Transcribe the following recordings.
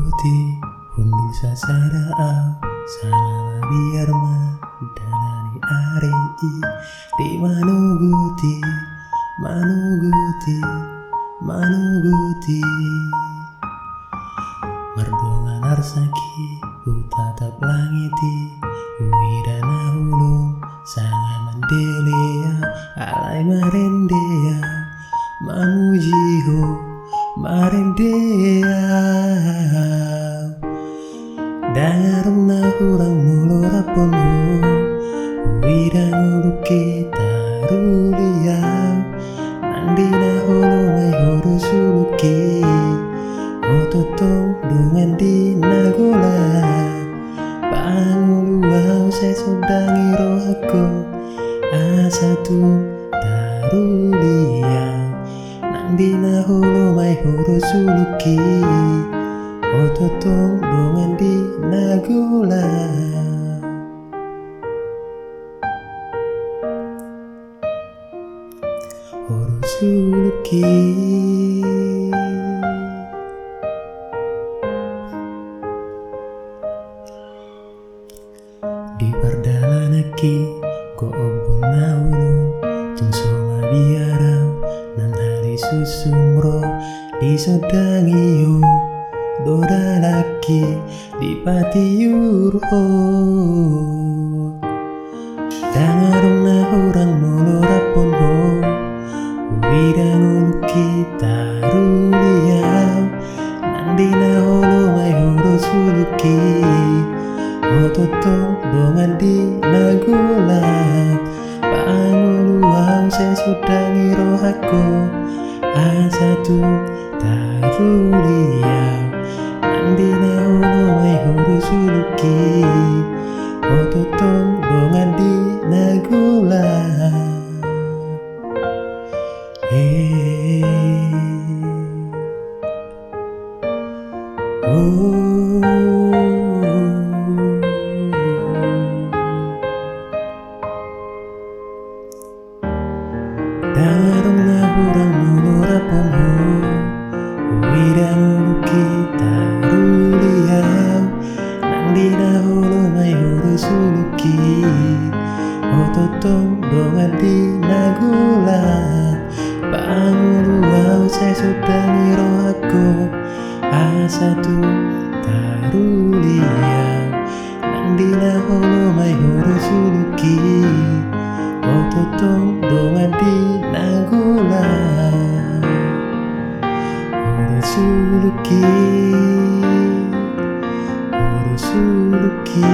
Guti Hundul sasaraan Salama biar dalani arei Di manuguti Mardongan arsaki Utatap langiti Uidana hulung Sangat mendelea Alai marendea Mamujiho marendea Dangarum na kurang mulura ponho Uidang uluki taruliau Nandina ulu mai horu suluki Ototong dungan di nagola Panguluau saya sudangi rohku Asatu taruliau Nandina ulu mai horu suluki Ototong dungan di nagola Horu suluki Di perdalanaki ko obun naulung Tung soma biarau nan hari susumro Di sodangiyo Doda laki di patiuro Dangarung na orang molora ponho Uidang uluki taruliau Nandina holo mai horo suluki Ototong dongan di nagola Panguluau saya sudangi rohaku Asatu taruliau Nandina holo mai horo suluki Ototong dongan di nagola Dangarung na hurang mulura ponho Uidang uluki taruliau Nandina holo mai horo suluki Ototong dongan di nagola Panguluau saya sudangi rohaku Asatu taruliau Nandina holo mai horo suluki Ototong dongan di nagola Horo suluki Horo suluki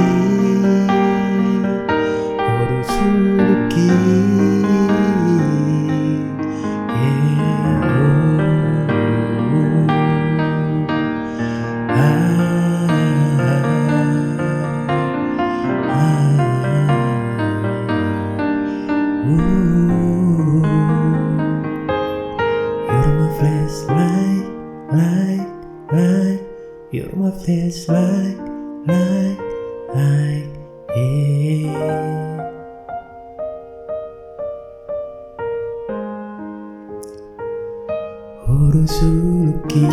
Horo suluki You're my flashlight, light. You're my flashlight, light, yeah. Horo suluki